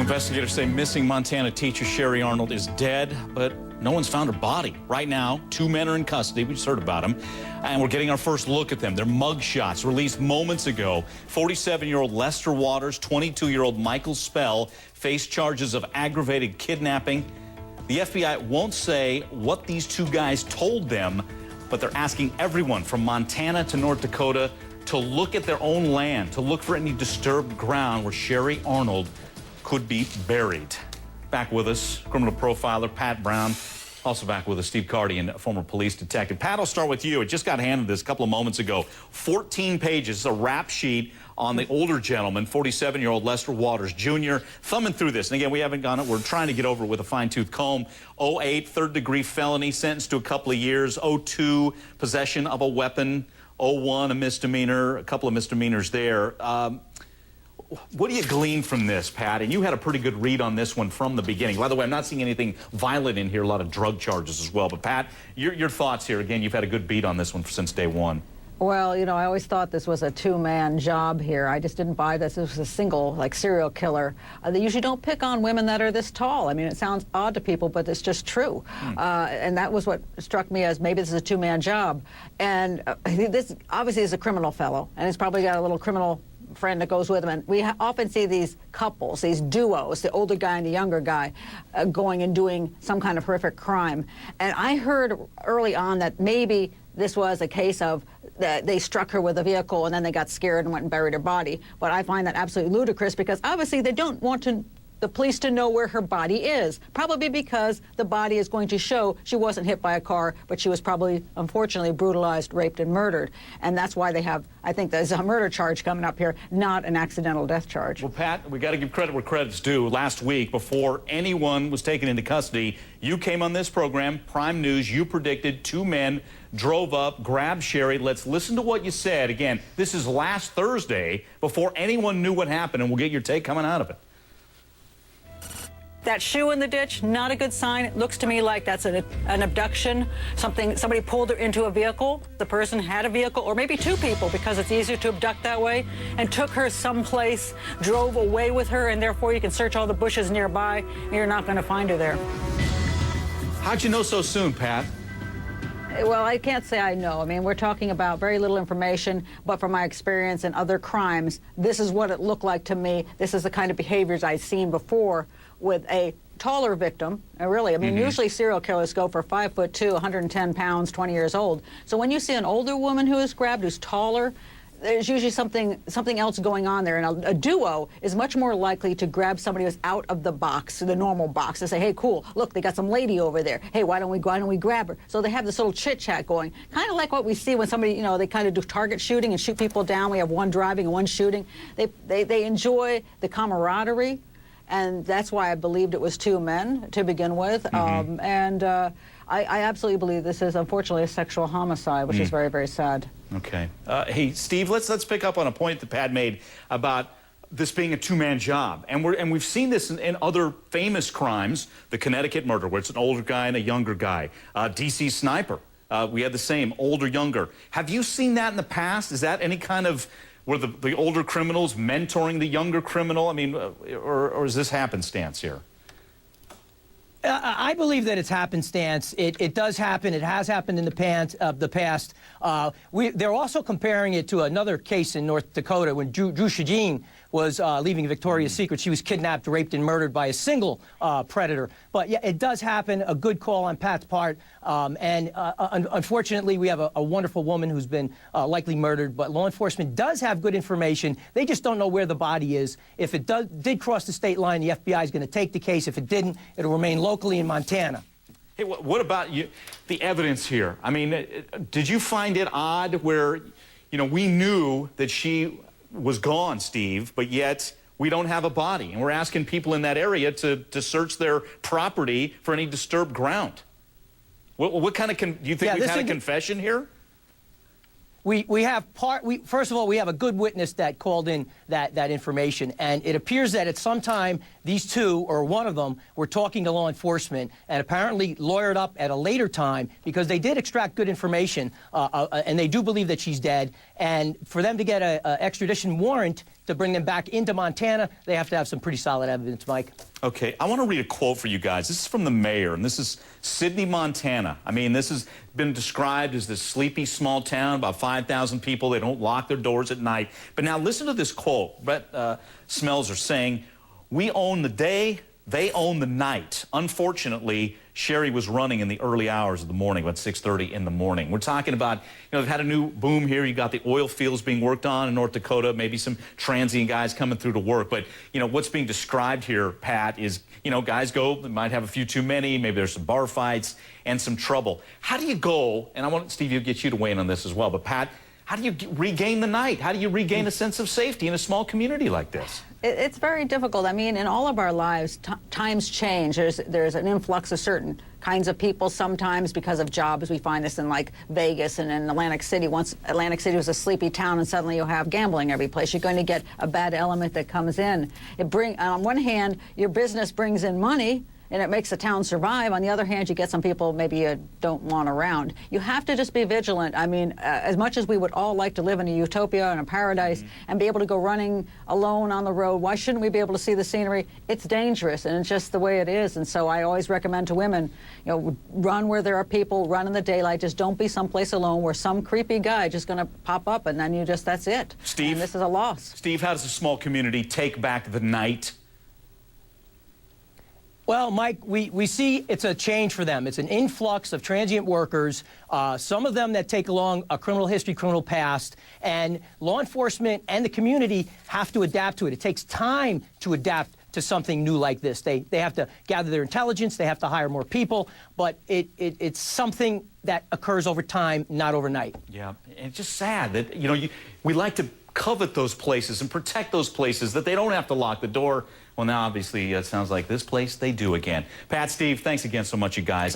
Investigators say missing Montana teacher Sherry Arnold is dead, but no one's found her body. Right now, 2 men are in custody. We just heard about them, and we're getting our first look at them. Their mug shots released moments ago. 47-year-old Lester Waters, 22-year-old Michael Spell face charges of aggravated kidnapping. The FBI won't say what these two guys told them, but they're asking everyone from Montana to North Dakota to look at their own land, to look for any disturbed ground where Sherry Arnold could be buried. Back with us, criminal profiler Pat Brown. Also back with us, Steve Cardian, former police detective. Pat, I'll start with you. It just got handed this a couple of moments ago. 14 pages, a rap sheet on the older gentleman, 47-year-old Lester Waters Jr. Thumbing through this, and again, we haven't gone it. We're trying to get over it with a fine-tooth comb. 08, third-degree felony, sentenced to a couple of years. 02, possession of a weapon. 01, a misdemeanor, a couple of misdemeanors there. What do you glean from this, Pat? And you had a pretty good read on this one from the beginning. By the way, I'm not seeing anything violent in here, a lot of drug charges as well. But, Pat, your thoughts here. Again, you've had a good beat on this one since day one. Well, you know, I always thought this was a two-man job here. I just didn't buy this. This was a single, like, serial killer. They usually don't pick on women that are this tall. I mean, it sounds odd to people, but it's just true. And that was what struck me as maybe this is a two-man job. And this obviously is a criminal fellow, and he's probably got a little criminal friend that goes with him. And we often see these couples, these duos, the older guy and the younger guy, going and doing some kind of horrific crime. And I heard early on that maybe this was a case of they struck her with a vehicle and then they got scared and went and buried her body. But I find that absolutely ludicrous because obviously they don't want the police to know where her body is, probably because the body is going to show she wasn't hit by a car, but she was probably, unfortunately, brutalized, raped, and murdered. And that's why they have, I think there's a murder charge coming up here, not an accidental death charge. Well, Pat, we got to give credit where credit's due. Last week, before anyone was taken into custody, you came on this program, Prime News, you predicted 2 men drove up, grabbed Sherry. Let's listen to what you said. Again, this is last Thursday, before anyone knew what happened, and we'll get your take coming out of it. That shoe in the ditch, not a good sign. It looks to me like that's an abduction. Somebody pulled her into a vehicle. The person had a vehicle, or maybe 2 people, because it's easier to abduct that way, and took her someplace, drove away with her, and therefore you can search all the bushes nearby, and you're not going to find her there. How'd you know so soon, Pat? Well, I can't say I know. I mean, we're talking about very little information, but from my experience in other crimes, this is what it looked like to me. This is the kind of behaviors I've seen before with a taller victim. Really, I mean, usually serial killers go for 5'2", 110 pounds, 20 years old. So when you see an older woman who is grabbed, who's taller, there's usually something else going on there. And a duo is much more likely to grab somebody who's out of the box, the normal box, and say, hey, cool, look, they got some lady over there. Hey, why don't we grab her? So they have this little chit-chat going, kind of like what we see when somebody, you know, they kind of do target shooting and shoot people down. We have one driving and one shooting. They enjoy the camaraderie. And that's why I believed it was 2 men to begin with. I absolutely believe this is, unfortunately, a sexual homicide, which is very, very sad. Okay. Hey, Steve, let's pick up on a point that Pat made about this being a 2-man job. And we've seen this in other famous crimes, the Connecticut murder, where it's an older guy and a younger guy. D.C. Sniper, we had the same, older, younger. Have you seen that in the past? Is that any kind of were the older criminals mentoring the younger criminal? I mean, or is this happenstance here? I believe that it's happenstance. It does happen. It has happened in the past. They're also comparing it to another case in North Dakota when Drew Shajeen was leaving Victoria's Secret. She was kidnapped, raped, and murdered by a single predator. But yeah, it does happen. A good call on Pat's part. Unfortunately, we have a wonderful woman who's been likely murdered. But law enforcement does have good information. They just don't know where the body is. If it did cross the state line, the FBI is going to take the case. If it didn't, it'll remain locally in Montana. Hey, what about the evidence here? I mean, did you find it odd where, you know, we knew that she was gone, Steve, but yet we don't have a body, and we're asking people in that area to search their property for any disturbed ground? What kind of do you think we've had a confession here? We have first of all, we have a good witness that called in that information, and it appears that at some time these 2 or one of them were talking to law enforcement and apparently lawyered up at a later time because they did extract good information and they do believe that she's dead, and for them to get an extradition warrant to bring them back into Montana, they have to have some pretty solid evidence, Mike. Okay, I want to read a quote for you guys. This is from the mayor, and this is Sydney, Montana. I mean, this has been described as this sleepy small town, about 5,000 people. They don't lock their doors at night. But now listen to this quote. Brett Smells are saying, "We own the day, they own the night." Unfortunately, Sherry was running in the early hours of the morning, about 6:30 in the morning. We're talking about, they've had a new boom here. You got the oil fields being worked on in North Dakota, maybe some transient guys coming through to work. But, what's being described here, Pat, is, guys go, they might have a few too many, maybe there's some bar fights and some trouble. How do you go, and I want, Steve, to get you to weigh in on this as well, but Pat, how do you regain the night? How do you regain a sense of safety in a small community like this? It's very difficult. I mean, in all of our lives, times change. There's an influx of certain kinds of people sometimes because of jobs. We find this in like Vegas and in Atlantic City. Once Atlantic City was a sleepy town and suddenly you'll have gambling every place. You're going to get a bad element that comes in. On one hand, your business brings in money and it makes the town survive. On the other hand, you get some people maybe you don't want around. You have to just be vigilant. I mean, as much as we would all like to live in a utopia and a paradise and be able to go running alone on the road, why shouldn't we be able to see the scenery? It's dangerous, and it's just the way it is. And so I always recommend to women, run where there are people, run in the daylight. Just don't be someplace alone where some creepy guy just going to pop up, and then that's it. Steve? And this is a loss. Steve, how does a small community take back the night? Well, Mike, we see it's a change for them. It's an influx of transient workers, some of them that take along a criminal history, criminal past, and law enforcement and the community have to adapt to it. It takes time to adapt to something new like this. They have to gather their intelligence, they have to hire more people, but it's something that occurs over time, not overnight. Yeah, and it's just sad that, we like to covet those places and protect those places, that they don't have to lock the door. Well, now, obviously, it sounds like this place, they do again. Pat, Steve, thanks again so much, you guys.